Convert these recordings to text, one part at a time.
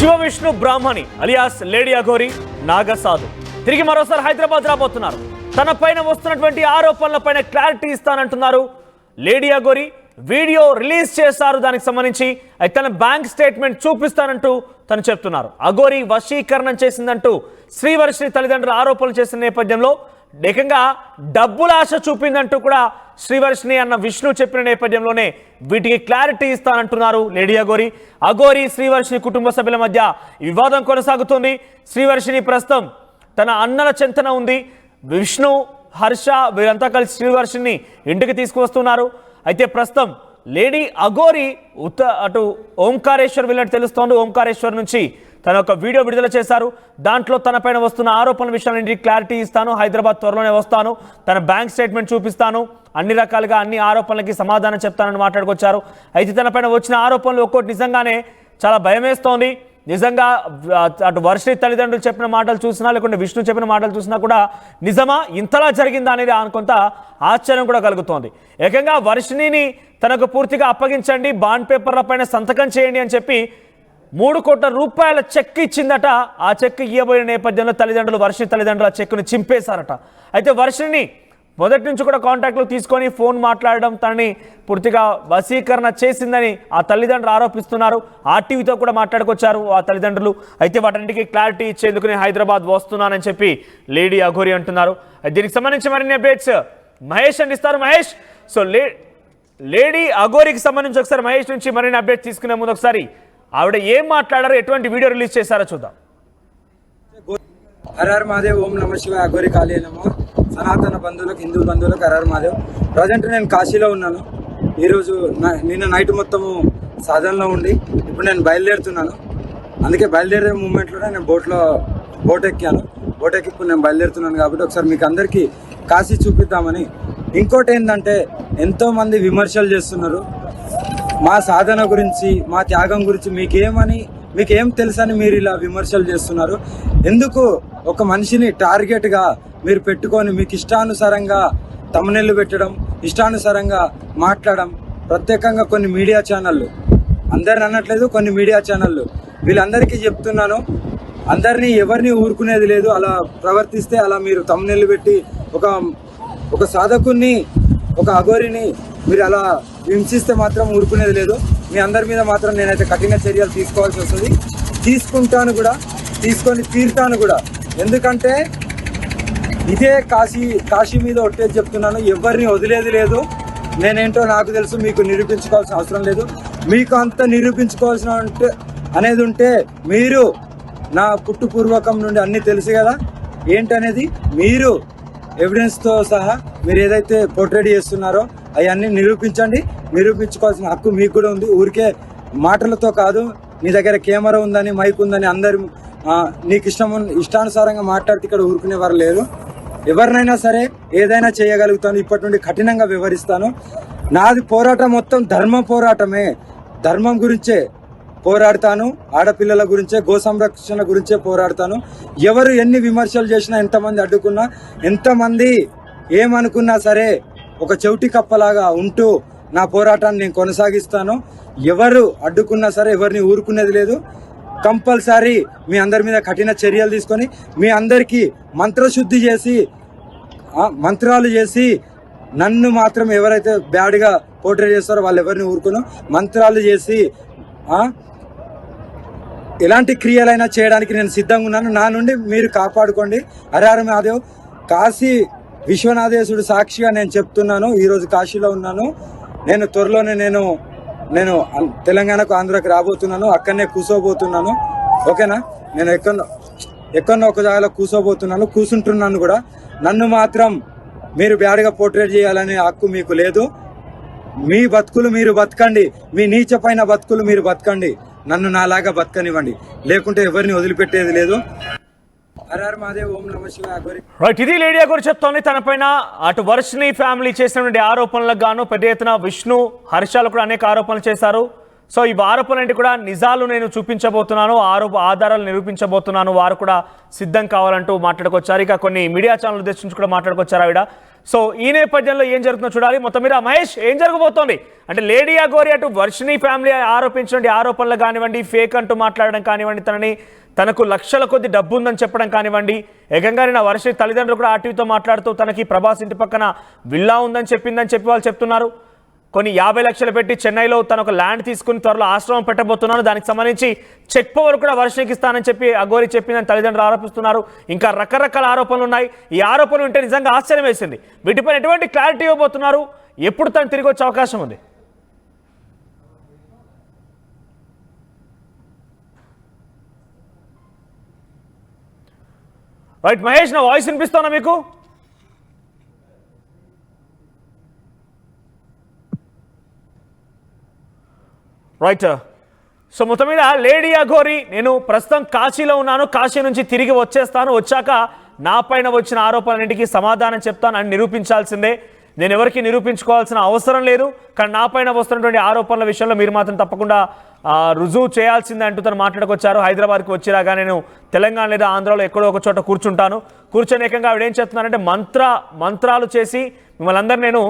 Shiva Vishnu Brahmani alias lady Aghori నాగసాధు తిరిగి మరోసారి హైదరాబాద్ రాబోతున్నారు. తన పైన వస్తున్నటువంటి ఆరోపణలపైన క్లారిటీ ఇస్తానంటున్నారు. లేడీ అఘోరి వీడియో రిలీజ్ చేశారు. దానికి సంబంధించి తన బ్యాంక్ స్టేట్మెంట్ చూపిస్తానంటూ తను చెప్తున్నారు. అఘోరి వశీకరణం చేసిందంటూ శ్రీవర్షిని తల్లిదండ్రులు ఆరోపణలు చేసిన నేపథ్యంలో ఏకంగా డబ్బుల ఆశ చూపిందంటూ కూడా శ్రీవర్షిని అన్న విష్ణు చెప్పిన నేపథ్యంలోనే వీటికి క్లారిటీ ఇస్తానంటున్నారు లేడీ అఘోరి. అఘోరి శ్రీవర్షిని కుటుంబ సభ్యుల మధ్య వివాదం కొనసాగుతోంది. శ్రీవర్షిని ప్రస్తుతం తన అన్నల చెంతన ఉంది. విష్ణు, హర్ష వీరంతా కలిసి శ్రీవర్షిని ఇంటికి తీసుకువస్తున్నారు. అయితే ప్రస్తుతం లేడీ అఘోరి అటు ఓంకారేశ్వర్ వెళ్ళినట్టు తెలుస్తోంది. ఓంకారేశ్వర్ నుంచి తన ఒక వీడియో విడుదల చేశారు. దాంట్లో తన పైన వస్తున్న ఆరోపణల విషయాన్ని క్లారిటీ ఇస్తాను, హైదరాబాద్ త్వరలోనే వస్తాను, తన బ్యాంక్ స్టేట్మెంట్ చూపిస్తాను, అన్ని రకాలుగా అన్ని ఆరోపణలకి సమాధానం చెప్తానని మాట్లాడుకొచ్చారు. అయితే తన పైన వచ్చిన ఆరోపణలు ఒక్కోటి నిజంగానే చాలా భయమేస్తోంది. నిజంగా అటు వర్షిని తల్లిదండ్రులు చెప్పిన మాటలు చూసినా లేకుంటే విష్ణు చెప్పిన మాటలు చూసినా కూడా నిజమా, ఇంతలా జరిగిందా అనేది కొంత ఆశ్చర్యం కూడా కలుగుతోంది. ఏకంగా వర్షిణిని తనకు పూర్తిగా అప్పగించండి, బాండ్ పేపర్ల పైన సంతకం చేయండి అని చెప్పి 3 కోట్ల రూపాయల చెక్ ఇచ్చిందట. ఆ చెక్ ఇవ్వబోయిన నేపథ్యంలో తల్లిదండ్రులు వర్షిని తల్లిదండ్రులు ఆ చెక్కును చింపేశారట. అయితే వర్షిని మొదటి నుంచి కూడా కాంటాక్ట్లో తీసుకొని ఫోన్ మాట్లాడడం తనని పూర్తిగా వశీకరణ చేసిందని ఆ తల్లిదండ్రులు ఆరోపిస్తున్నారు. ఆర్టీవీతో కూడా మాట్లాడుకొచ్చారు ఆ తల్లిదండ్రులు. అయితే వాటన్నిటికీ క్లారిటీ ఇచ్చేందుకు నేను హైదరాబాద్ వస్తున్నానని చెప్పి లేడీ అఘోరి అంటున్నారు. దీనికి సంబంధించి మరిన్ని అప్డేట్స్ మహేష్ అందిస్తారు. మహేష్, సో లేడీ అఘోరికి సంబంధించి ఒకసారి మహేష్ నుంచి మరిన్ని అప్డేట్స్ తీసుకునే ముందు ఒకసారి ఆవిడ ఏం మాట్లాడారో, ఎటువంటి వీడియో రిలీజ్ చేశారో చూద్దాం. హరహర్ మహాదేవ్, ఓం నమ శివాయ, అఘోరి కాళీ నమః. సనాతన బంధువులకు, హిందూ బంధువులకు హరహర్ మహాదేవ్. ప్రజెంట్ నేను కాశీలో ఉన్నాను. ఈరోజు నిన్న నైట్ మొత్తము సాధనలో ఉండి ఇప్పుడు నేను బయలుదేరుతున్నాను. అందుకే బయలుదేరే మూమెంట్లోనే నేను బోట్ ఎక్కాను. బోట్ ఎక్కి ఇప్పుడు నేను బయలుదేరుతున్నాను కాబట్టి ఒకసారి మీకు అందరికీ కాశీ చూపిద్దామని. ఇంకోటి ఏంటంటే, ఎంతోమంది విమర్శలు చేస్తున్నారు మా సాధన గురించి, మా త్యాగం గురించి. మీకేం తెలుసని మీరు ఇలా విమర్శలు చేస్తున్నారు? ఎందుకు ఒక మనిషిని టార్గెట్గా మీరు పెట్టుకొని మీకు ఇష్టానుసారంగా తమ్మునెళ్ళు పెట్టడం, ఇష్టానుసారంగా మాట్లాడడం? ప్రత్యేకంగా కొన్ని మీడియా ఛానళ్ళు, అందరిని అనట్లేదు, కొన్ని మీడియా ఛానళ్ళు, వీళ్ళందరికీ చెప్తున్నాను, అందరినీ ఎవరిని ఊరుకునేది లేదు. అలా ప్రవర్తిస్తే, అలా మీరు తమ్మునెళ్ళు పెట్టి ఒక సాధకుని, ఒక అఘోరిని మీరు అలా హింసిస్తే మాత్రం ఊరుకునేది లేదు. మీ అందరి మీద మాత్రం నేనైతే కఠిన చర్యలు తీసుకోవాల్సి వస్తుంది. తీసుకుంటాను కూడా, తీసుకొని తీరుతాను కూడా. ఎందుకంటే ఇదే కాశీ మీద ఒట్టేది చెప్తున్నాను, ఎవరిని వదిలేది లేదు. నేనేంటో నాకు తెలుసు, మీకు నిరూపించుకోవాల్సిన అవసరం లేదు. మీకు అంత నిరూపించుకోవాల్సిన అనేది ఉంటే మీరు నా పుట్టుపూర్వకం నుండి అన్నీ తెలుసు కదా ఏంటనేది. మీరు ఎవిడెన్స్తో సహా మీరు ఏదైతే పోర్ట్రేట్ చేస్తున్నారో అవన్నీ నిరూపించండి. నిరూపించుకోవాల్సిన హక్కు మీకు కూడా ఉంది. ఊరికే మాటలతో కాదు. నీ దగ్గర కెమెరా ఉందని, మైక్ ఉందని అందరు నీకు ఇష్టానుసారంగా మాట్లాడితే ఇక్కడ ఊరుకునేవారు లేరు. ఎవరినైనా సరే ఏదైనా చేయగలుగుతాను. ఇప్పటి నుండి కఠినంగా వివరిస్తాను. నాది పోరాటం మొత్తం ధర్మ పోరాటమే. ధర్మం గురించే పోరాడతాను. ఆడపిల్లల గురించే, గో సంరక్షణ గురించే పోరాడతాను. ఎవరు ఎన్ని విమర్శలు చేసినా, ఎంతమంది అడ్డుకున్నా, ఎంతమంది ఏమనుకున్నా సరే ఒక చెవిటి కప్పలాగా ఉంటూ నా పోరాటాన్ని నేను కొనసాగిస్తాను. ఎవరు అడ్డుకున్నా సరే ఎవరిని ఊరుకునేది లేదు. కంపల్సరీ మీ అందరి మీద కఠిన చర్యలు తీసుకొని, మీ అందరికీ మంత్రశుద్ధి చేసి, మంత్రాలు చేసి, నన్ను మాత్రం ఎవరైతే బ్యాడ్గా పోర్ట్రేట్ చేస్తారో వాళ్ళు ఎవరిని ఊరుకును, మంత్రాలు చేసి ఎలాంటి క్రియలైనా చేయడానికి నేను సిద్ధంగా ఉన్నాను. నా నుండి మీరు కాపాడుకోండి. హరహర్ మహాదేవ్. కాశీ విశ్వనాథేశుడు సాక్షిగా నేను చెప్తున్నాను, ఈరోజు కాశీలో ఉన్నాను. నేను త్వరలోనే నేను తెలంగాణకు, ఆంధ్రాకి రాబోతున్నాను. అక్కడనే కూర్చోబోతున్నాను. ఓకేనా? నేను ఎక్కడో ఒక జాగాలో కూర్చుంటున్నాను కూడా. నన్ను మాత్రం మీరు బ్యాడ్గా పోర్ట్రేట్ చేయాలనే హక్కు మీకు లేదు. మీ బతుకులు మీరు బతకండి, మీ నీచపైన బతుకులు మీరు బతకండి. నన్ను నాలాగా బతకనివ్వండి, లేకుంటే ఎవరిని వదిలిపెట్టేది లేదు. హరహర్ మహాదేవ్, ఓం నమ శివాయ, అఘోరి. రైట్, ఇది లేడీ అఘోరి చెప్తోంది. తనపైన అటు వర్షిని ఫ్యామిలీ చేసినటువంటి ఆరోపణలకు గాను పెద్ద ఎత్తున విష్ణు, హర్షాలు కూడా అనేక ఆరోపణలు చేశారు. సో ఈ ఆరోపణలన్నింటి కూడా నిజాలు నేను చూపించబోతున్నాను, ఆధారాలు నిరూపించబోతున్నాను, వారు కూడా సిద్ధం కావాలంటూ మాట్లాడుకొచ్చారు. ఇక కొన్ని మీడియా ఛానల్ ఉద్దేశించి కూడా మాట్లాడుకొచ్చారు ఆవిడ. సో ఈ నేపథ్యంలో ఏం జరుగుతుందో చూడాలి. మొత్తం మీద మహేష్ ఏం జరగబోతోంది అంటే లేడీ అఘోరి అటు వర్షిణి ఫ్యామిలీ ఆరోపించిన ఆరోపణలు కానివ్వండి, ఫేక్ అంటూ మాట్లాడడం కానివ్వండి, తనకు లక్షల కొద్ది డబ్బు ఉందని చెప్పడం కానివ్వండి, ఏకంగా నా వర్షిణి తల్లిదండ్రులు కూడా ఆర్టీవీతో మాట్లాడుతూ తనకి ప్రభాస్ ఇంటి పక్కన విల్లా ఉందని చెప్పిందని వాళ్ళు చెప్తున్నారు. కొన్ని 50 లక్షలు పెట్టి చెన్నైలో తన ఒక ల్యాండ్ తీసుకుని త్వరలో ఆశ్రమం పెట్టబోతున్నాను, దానికి సంబంధించి చెక్ పవర్ కూడా వర్షిణికి ఇస్తానని చెప్పి అఘోరి చెప్పిందని తల్లిదండ్రులు ఆరోపిస్తున్నారు. ఇంకా రకరకాల ఆరోపణలు ఉన్నాయి. ఈ ఆరోపణలు ఉంటే నిజంగా ఆశ్చర్యం వేసింది. వీటిపైన ఎటువంటి క్లారిటీ ఇవ్వబోతున్నారు, ఎప్పుడు తను తిరిగి వచ్చే అవకాశం ఉంది? రైట్ మహేష్, నా వాయిస్ వినిపిస్తున్నా మీకు? రైట్. సో మొత్తం మీద లేడీ అఘోరి నేను ప్రస్తుతం కాశీలో ఉన్నాను, కాశీ నుంచి తిరిగి వచ్చేస్తాను, వచ్చాక నా పైన వచ్చిన ఆరోపణలన్నింటికీ సమాధానం చెప్తాను అని నిరూపించాల్సిందే. నేను ఎవరికి నిరూపించుకోవాల్సిన అవసరం లేదు, కానీ నా పైన వస్తున్నటువంటి ఆరోపణల విషయంలో మీరు మాత్రం తప్పకుండా రుజువు చేయాల్సిందే అంటూ తను మాట్లాడుకొచ్చారు. హైదరాబాద్కి వచ్చిరాగా నేను తెలంగాణ లేదా ఆంధ్రాలో ఎక్కడో ఒక చోట కూర్చొని ఏకంగా ఆవిడ ఏం చెప్తున్నారంటే మంత్రాలు చేసి మిమ్మల్ని అందరూ నేను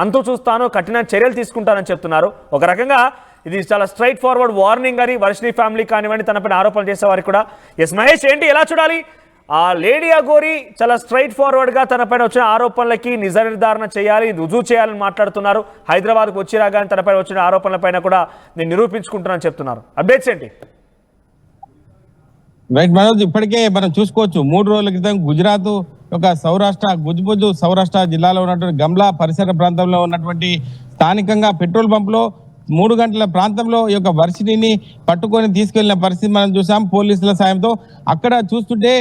అంతు చూస్తాను, కఠిన చర్యలు తీసుకుంటానని చెప్తున్నారు. ఒక రకంగా ఇది చాలా స్ట్రైట్ ఫార్వర్డ్ వార్నింగ్ అని వర్షిణి ఫ్యామిలీ కానివ్వండి, తనపైన ఆరోపణలు చేసేవారికి కూడా. ఎస్ మహేష్, ఏంటి ఎలా చూడాలి? ఆ లేడీ అఘోరి చాలా స్ట్రైట్ ఫార్వర్డ్గా తనపైన వచ్చిన ఆరోపణలకి నిజ నిర్ధారణ చేయాలి, రుజువు చేయాలని మాట్లాడుతున్నారు. హైదరాబాద్కు వచ్చిరాగా తనపైన వచ్చిన ఆరోపణలపైన కూడా నేను నిరూపించుకుంటున్నాను చెప్తున్నారు. అప్డేట్స్ ఏంటి? రైట్ మనోజ్, ఇప్పటికే మనం చూసుకోవచ్చు 3 రోజుల క్రితం గుజరాత్ ఒక గుజ్బుజ్ సౌరాష్ట్ర జిల్లాలో ఉన్నటువంటి గమ్లా పరిసర ప్రాంతంలో ఉన్నటువంటి స్థానికంగా పెట్రోల్ పంపులో 3 గంటల ప్రాంతంలో ఈ యొక్క వర్షిణిని పట్టుకొని తీసుకెళ్లిన పరిస్థితి మనం చూసాం పోలీసుల సాయంతో. అక్కడ చూస్తుంటే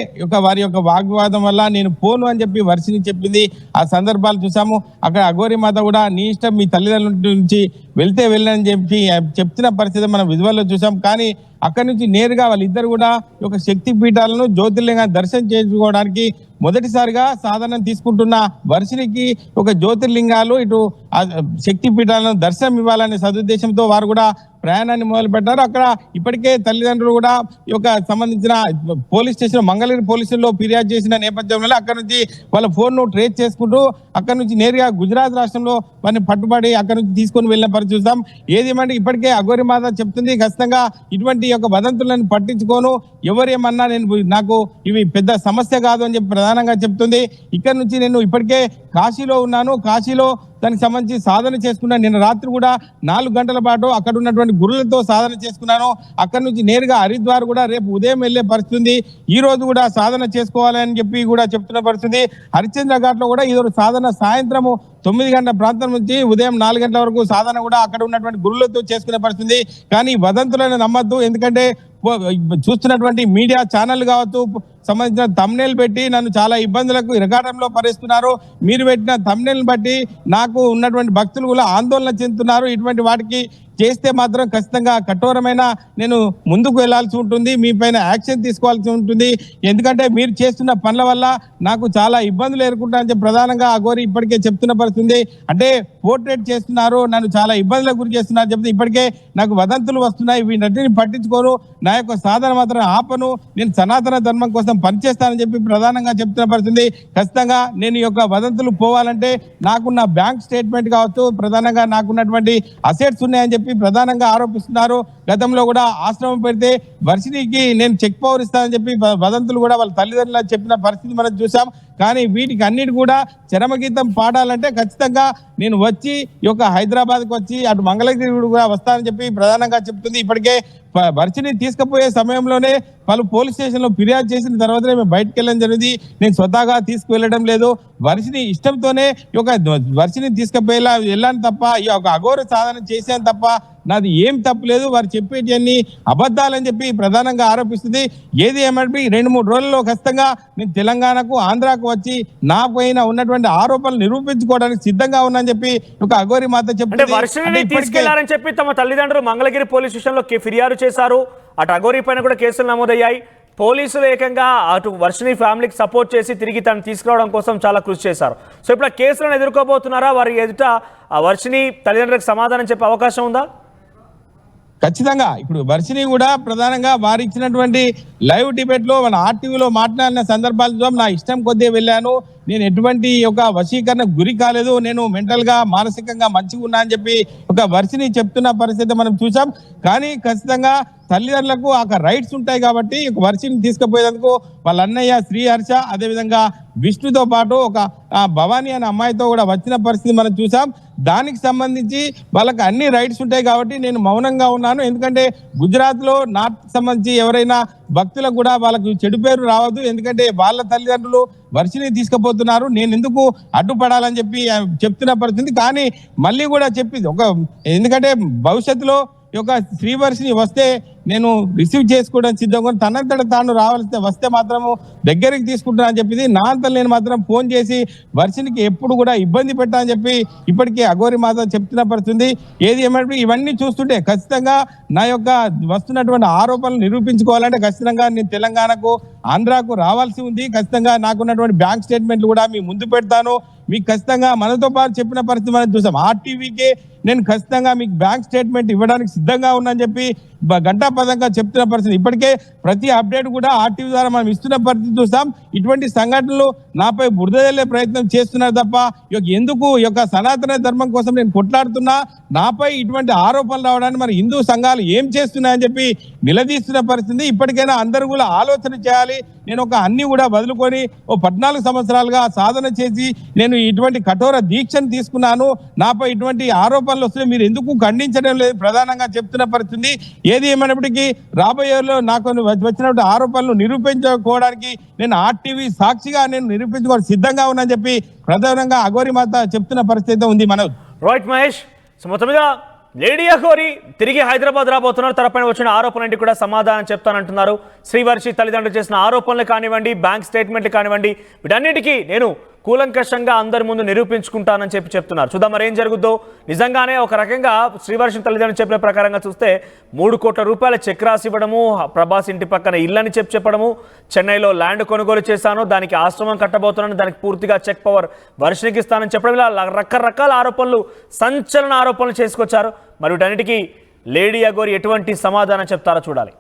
వారి యొక్క వాగ్వాదం వల్ల నేను పోను అని చెప్పి వర్షిణి చెప్పింది, ఆ సందర్భాలు చూసాము. అక్కడ అఘోరి మాత కూడా నీ ఇష్టం, మీ తల్లిదండ్రుల నుంచి వెళ్తే వెళ్ళని చెప్పి చెప్తున్న పరిస్థితి మనం విజువల్లో చూసాం. కానీ అక్కడి నుంచి నేరుగా వాళ్ళిద్దరు కూడా ఒక శక్తి పీఠాలను జ్యోతిర్లింగాన్ని దర్శనం చేసుకోవడానికి మొదటిసారిగా సాధనం తీసుకుంటున్న వర్షిణికి ఒక జ్యోతిర్లింగాలు ఇటు శక్తి పీఠాలను దర్శనం ఇవ్వాలనే సదుద్దేశంతో వారు కూడా ప్రయాణాన్ని మొదలు పెట్టారు. అక్కడ ఇప్పటికే తల్లిదండ్రులు కూడా ఈ యొక్క సంబంధించిన పోలీస్ స్టేషన్ మంగళగిరి పోలీసుల్లో ఫిర్యాదు చేసిన నేపథ్యంలో అక్కడ నుంచి వాళ్ళ ఫోన్ను ట్రేస్ చేసుకుంటూ అక్కడ నుంచి నేరుగా గుజరాత్ రాష్ట్రంలో వారిని పట్టుబడి అక్కడ నుంచి తీసుకొని వెళ్ళిన పరిస్థితి చూస్తాం. ఏదేమంటే ఇప్పటికే అఘోరి మాత చెప్తుంది, ఖచ్చితంగా ఇటువంటి యొక్క వదంతులను పట్టించుకోను, ఎవరేమన్నా నాకు ఇవి పెద్ద సమస్య కాదు అని చెప్పి ప్రధానంగా చెప్తుంది. ఇక్కడ నుంచి నేను ఇప్పటికే కాశీలో ఉన్నాను, కాశీలో దానికి సంబంధించి సాధన చేసుకున్నాను. నిన్న రాత్రి కూడా 4 గంటల పాటు అక్కడ ఉన్నటువంటి గురులతో సాధన చేసుకున్నాను. అక్కడి నుంచి నేరుగా హరిద్వార్ కూడా రేపు ఉదయం వెళ్లే పరిస్థితి, ఈ రోజు కూడా సాధన చేసుకోవాలని చెప్పి కూడా చెప్తున్న పరిస్థితి. హరిశ్చంద్ర ఘాట్ లో కూడా ఈరోజు సాధన సాయంత్రము 9 గంటల ప్రాంతం నుంచి ఉదయం 4 గంటల వరకు సాధన కూడా అక్కడ ఉన్నటువంటి గురులతో చేసుకునే పరిస్థితి. కానీ వదంతులను నమ్మద్దు, ఎందుకంటే చూస్తున్నటువంటి మీడియా ఛానల్ కావచ్చు సంబంధించిన థంబ్నెయిల్ పెట్టి నన్ను చాలా ఇబ్బందులకు ఇరకాటంలో పరిస్తున్నారు. మీరు పెట్టిన థంబ్నెయిల్ బట్టి నాకు ఉన్నటువంటి భక్తులు కూడా ఆందోళన చెందుతున్నారు. ఇటువంటి వాటికి చేస్తే మాత్రం ఖచ్చితంగా కఠోరమైన నేను ముందుకు వెళ్లాల్సి ఉంటుంది, మీ పైన యాక్షన్ తీసుకోవాల్సి ఉంటుంది. ఎందుకంటే మీరు చేస్తున్న పనుల వల్ల నాకు చాలా ఇబ్బందులు ఎదుర్కొంటానని చెప్పి ప్రధానంగా అఘోరి ఇప్పటికే చెప్తున్న పరిస్థితుంది. అంటే పోర్ట్రేట్ చేస్తున్నారు, నన్ను చాలా ఇబ్బందులకు గురి చేస్తున్నారు చెప్తే ఇప్పటికే నాకు వదంతులు వస్తున్నాయి, వీటిని పట్టించుకోను, నా యొక్క సాధన మాత్రం ఆపను, నేను సనాతన ధర్మం కోసం పనిచేస్తానని చెప్పి ప్రధానంగా చెప్తున్న పరిస్థితి. ఖచ్చితంగా నేను ఈ యొక్క వదంతులు పోవాలంటే నాకున్న బ్యాంక్ స్టేట్మెంట్ కావచ్చు, ప్రధానంగా నాకున్నటువంటి అసెట్స్ ఉన్నాయని చెప్పి ప్రధానంగా ఆరోపిస్తున్నారు. గతంలో కూడా ఆశ్రమం పెడితే వర్షిణికి నేను చెక్ పవర్ ఇస్తానని చెప్పి వదంతులు కూడా వాళ్ళ తల్లిదండ్రులు చెప్పిన పరిస్థితి మనం చూసాం. కానీ వీటికి అన్నిటి కూడా చరమగీతం పాడాలంటే ఖచ్చితంగా నేను వచ్చి ఈ యొక్క హైదరాబాద్కి వచ్చి అటు మంగళగిరి కూడా వస్తానని చెప్పి ప్రధానంగా చెప్తుంది. ఇప్పటికే వర్షిని తీసుకుపోయే సమయంలోనే పలు పోలీస్ స్టేషన్లో ఫిర్యాదు చేసిన తర్వాతనే మేము బయటకు వెళ్ళడం జరిగింది. నేను స్వతహాగా తీసుకువెళ్ళడం లేదు, వర్షిని ఇష్టంతోనే ఈ యొక్క వర్షిని తీసుకుపోయేలా వెళ్ళాను తప్ప ఈ యొక్క అఘోర సాధన చేశాను తప్ప నాది ఏం తప్పులేదు, వారు చెప్పేటివన్నీ అబద్ధాలని చెప్పి ప్రధానంగా ఆరోపిస్తుంది. ఏది ఏమంటే 2-3 రోజుల్లో ఖచ్చితంగా నేను తెలంగాణకు ఆంధ్రాకు వచ్చి నా పైన ఉన్నటువంటి ఆరోపణలు నిరూపించుకోవడానికి సిద్ధంగా ఉన్నానని చెప్పి ఒక అఘోరి మాత చెప్తుంది. తీసుకెళ్లారని చెప్పి తమ తల్లిదండ్రులు మంగళగిరి పోలీస్ స్టేషన్ లో ఫిర్యాదు చేశారు. అటు అఘోరి పైన కూడా కేసులు నమోదయ్యాయి. పోలీసులు ఏకంగా అటు వర్షిణి ఫ్యామిలీకి సపోర్ట్ చేసి తిరిగి తను తీసుకురావడం కోసం చాలా కృషి చేశారు. సో ఇప్పుడు ఆ కేసులను ఎదుర్కోబోతున్నారా? వారి ఎదుట ఆ వర్షిణి తల్లిదండ్రులకు సమాధానం చెప్పే అవకాశం ఉందా? ఖచ్చితంగా ఇప్పుడు వర్షిని కూడా ప్రధానంగా వారు ఇచ్చినటువంటి లైవ్ డిబేట్ లో మన ఆర్టీవీలో మాట్లాడిన సందర్భాలు నా ఇష్టం కొద్దీ వెళ్ళాను, నేను ఎటువంటి ఒక వశీకరణ గురి కాలేదు, నేను మెంటల్ గా మానసికంగా మంచిగా ఉన్నా అని చెప్పి ఒక వర్షిని చెప్తున్న పరిస్థితి మనం చూసాం. కానీ ఖచ్చితంగా తల్లిదండ్రులకు ఆ రైట్స్ ఉంటాయి కాబట్టి ఒక వర్షిని తీసుకుపోయేందుకు వాళ్ళ అన్నయ్య శ్రీహర్ష అదేవిధంగా విష్ణుతో పాటు ఒక భవానీ అనే అమ్మాయితో కూడా వచ్చిన పరిస్థితి మనం చూసాం. దానికి సంబంధించి వాళ్ళకి అన్ని రైట్స్ ఉంటాయి కాబట్టి నేను మౌనంగా ఉన్నాను. ఎందుకంటే గుజరాత్ లో నార్త్ సంబంధించి ఎవరైనా భక్తులకు కూడా వాళ్ళకు చెడు పేరు రావద్దు, ఎందుకంటే వాళ్ళ తల్లిదండ్రులు వర్షిని తీసుకుపోతున్నారు, నేను ఎందుకు అడ్డుపడాలని చెప్పి చెప్తున్న పరిస్థితి. కానీ మళ్ళీ కూడా చెప్పింది ఒక, ఎందుకంటే భవిష్యత్తులో ఈ యొక్క శ్రీవర్షిని వస్తే నేను రిసీవ్ చేసుకోవడానికి సిద్ధంగా తనంతట తాను వస్తే మాత్రము దగ్గరికి తీసుకుంటున్నా అని చెప్పింది. నా అంతా నేను మాత్రం ఫోన్ చేసి వర్షినికి ఎప్పుడు కూడా ఇబ్బంది పెట్టా అని చెప్పి ఇప్పటికే అఘోరి మాత చెప్తున్న పరిస్థితి. ఏది ఏమంటే ఇవన్నీ చూస్తుంటే ఖచ్చితంగా నా యొక్క వస్తున్నటువంటి ఆరోపణలు నిరూపించుకోవాలంటే ఖచ్చితంగా నేను తెలంగాణకు ఆంధ్రాకు రావాల్సి ఉంది. ఖచ్చితంగా నాకున్నటువంటి బ్యాంక్ స్టేట్మెంట్లు కూడా మీ ముందు పెడతాను. మీకు ఖచ్చితంగా మనతో పాటు చెప్పిన పరిస్థితి మనం చూసాం. ఆర్టీవీకే నేను ఖచ్చితంగా మీకు బ్యాంక్ స్టేట్మెంట్ ఇవ్వడానికి సిద్ధంగా ఉన్నానని చెప్పి గంటాపదంగా చెప్తున్న పరిస్థితి. ఇప్పటికే ప్రతి అప్డేట్ కూడా ఆర్టీవీ ద్వారా మనం ఇస్తున్న పరిస్థితి చూస్తాం. ఇటువంటి సంఘటనలు నాపై బురద జల్లే ప్రయత్నం చేస్తున్నారు తప్ప ఎందుకు ఈ యొక్క సనాతన ధర్మం కోసం నేను కొట్లాడుతున్నా, నాపై ఇటువంటి ఆరోపణలు రావడానికి మరి హిందూ సంఘాలు ఏం చేస్తున్నాయని చెప్పి నిలదీస్తున్న పరిస్థితి. ఇప్పటికైనా అందరూ కూడా ఆలోచన చేయాలి. నేను ఒక అన్ని కూడా వదులుకొని 14 సంవత్సరాలుగా సాధన చేసి నేను ఇటువంటి కఠోర దీక్షను తీసుకున్నాను, నాపై ఇటువంటి ఆరోపణలు వస్తున్నాయి, మీరు ఎందుకు ఖండించడం లేదు ప్రధానంగా చెప్తున్న పరిస్థితి. ఏది ఏమైనప్పటికీ రాబోయేలో నాకు వచ్చినటువంటి ఆరోపణలు నిరూపించుకోవడానికి నేను ఆర్టీవీ సాక్షిగా నేను నిరూపించుకోవడానికి సిద్ధంగా ఉన్నా అని చెప్పి ప్రధానంగా అఘోరి మాత చెప్తున్న పరిస్థితి ఉంది. మనోజ్. రైట్ మహేష్, సో మొత్తం మీద లేడీ అఘోరి తిరిగి హైదరాబాద్ రాబోతున్నారు. తనపైన వచ్చిన ఆరోపణలన్నింటి కూడా సమాధానం చెప్తానంటున్నారు. శ్రీవర్షి తల్లిదండ్రులు చేసిన ఆరోపణలు కానివ్వండి, బ్యాంక్ స్టేట్మెంట్లు కానివ్వండి, వీటన్నిటికీ నేను కూలంకషంగా అందరి ముందు నిరూపించుకుంటానని చెప్తున్నారు. చూద్దాం మరి ఏం జరుగుద్దో. నిజంగానే ఒక రకంగా శ్రీవర్షి తల్లిదండ్రులు చెప్పిన ప్రకారంగా చూస్తే 3 కోట్ల రూపాయల చెక్ రాసి ఇవ్వడము, ప్రభాస్ ఇంటి పక్కన ఇల్లని చెప్పడము, చెన్నైలో ల్యాండ్ కొనుగోలు చేశాను, దానికి ఆశ్రమం కట్టబోతున్నాను, దానికి పూర్తిగా చెక్ పవర్ వర్షినికి ఇస్తానని చెప్పడం, ఇలా రకరకాల ఆరోపణలు, సంచలన ఆరోపణలు చేసుకొచ్చారు. మరి వీటన్నిటికీ లేడీ అఘోరి ఎటువంటి సమాధానం చెప్తారో చూడాలి.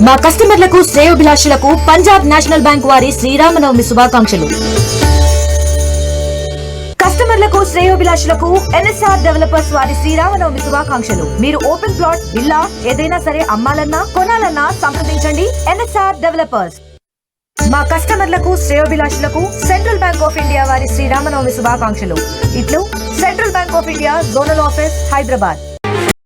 మా కస్టమర్లకు శ్రేయోభిలాషులకు పంజాబ్ నేషనల్ బ్యాంక్ వారి శ్రీరామనవమి శుభాకాంక్షలు. కస్టమర్లకు శ్రేయోభిలాషులకు ఎన్ఎస్ఆర్ డెవలపర్స్ వారి శ్రీరామనవమి శుభాకాంక్షలు. మీరు ఓపెన్ ప్లాట్, విల్లా ఏదైనా సరే అమ్మాలన్నా కొనాలన్నా సంప్రదించండి ఎన్ఎస్ఆర్ డెవలపర్స్. మా కస్టమర్లకు శ్రేయోభిలాషులకు సెంట్రల్ బ్యాంక్ ఆఫ్ ఇండియా వారి శ్రీరామనవమి శుభాకాంక్షలు. ఇట్లు central bank of India zonal office, Hyderabad.